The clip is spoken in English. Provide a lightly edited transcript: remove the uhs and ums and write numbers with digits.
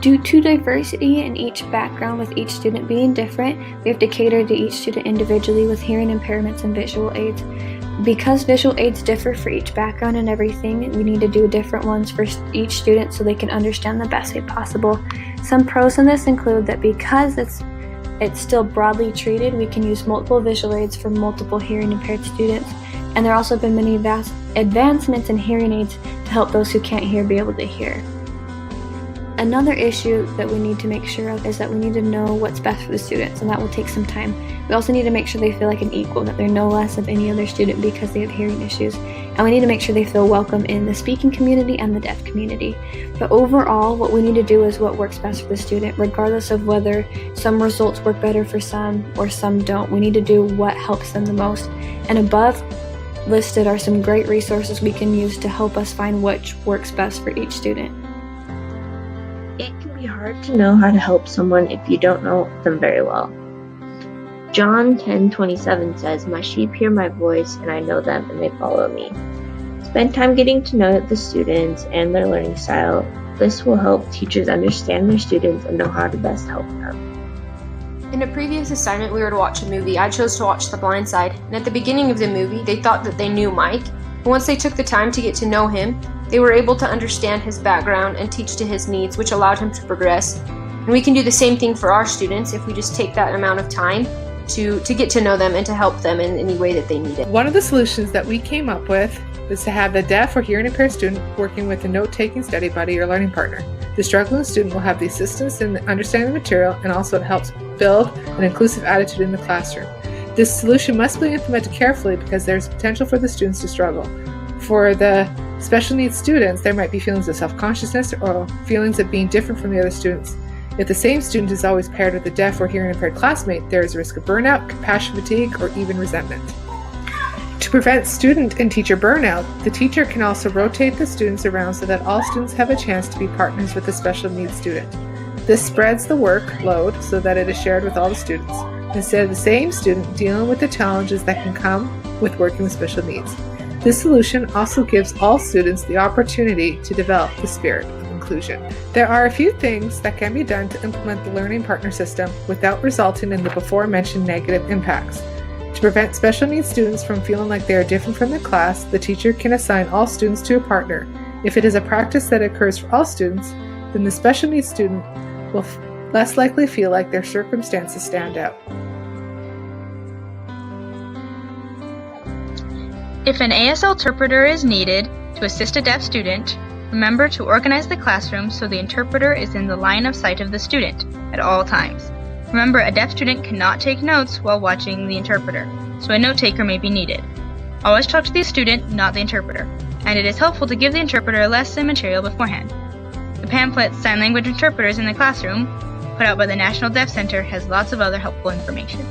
Due to diversity in each background, with each student being different, we have to cater to each student individually with hearing impairments and visual aids. Because visual aids differ for each background and everything, we need to do different ones for each student so they can understand the best way possible. Some pros in this include that because it's still broadly treated, we can use multiple visual aids for multiple hearing impaired students, and there have also been many vast advancements in hearing aids to help those who can't hear be able to hear. Another issue that we need to make sure of is that we need to know what's best for the students, and that will take some time. We also need to make sure they feel like an equal, that they're no less of any other student because they have hearing issues. And we need to make sure they feel welcome in the speaking community and the deaf community. But overall, what we need to do is what works best for the student, regardless of whether some results work better for some or some don't. We need to do what helps them the most. And above listed are some great resources we can use to help us find which works best for each student. It can be hard to know how to help someone if you don't know them very well. John 10:27 says, "My sheep hear my voice, and I know them, and they follow me." Spend time getting to know the students and their learning style. This will help teachers understand their students and know how to best help them. In a previous assignment, we were to watch a movie. I chose to watch The Blind Side, and at the beginning of the movie, they thought that they knew Mike. But once they took the time to get to know him, they were able to understand his background and teach to his needs, which allowed him to progress. And we can do the same thing for our students if we just take that amount of time to get to know them and to help them in any way that they need it. One of the solutions that we came up with was to have the deaf or hearing impaired student working with a note-taking study buddy or learning partner. The struggling student will have the assistance in understanding the material, and also it helps build an inclusive attitude in the classroom. This solution must be implemented carefully because there's potential for the students to struggle. For the special needs students, there might be feelings of self-consciousness or feelings of being different from the other students. If the same student is always paired with a deaf or hearing impaired classmate, there is a risk of burnout, compassion fatigue, or even resentment. To prevent student and teacher burnout, the teacher can also rotate the students around so that all students have a chance to be partners with a special needs student. This spreads the workload so that it is shared with all the students, instead of the same student dealing with the challenges that can come with working with special needs. This solution also gives all students the opportunity to develop the spirit of inclusion. There are a few things that can be done to implement the learning partner system without resulting in the before-mentioned negative impacts. To prevent special needs students from feeling like they are different from the class, the teacher can assign all students to a partner. If it is a practice that occurs for all students, then the special needs student will less likely feel like their circumstances stand out. If an ASL interpreter is needed to assist a deaf student, remember to organize the classroom so the interpreter is in the line of sight of the student at all times. Remember, a deaf student cannot take notes while watching the interpreter, so a note taker may be needed. Always talk to the student, not the interpreter, and it is helpful to give the interpreter a lesson material beforehand. The pamphlet Sign Language Interpreters in the Classroom, put out by the National Deaf Center, has lots of other helpful information.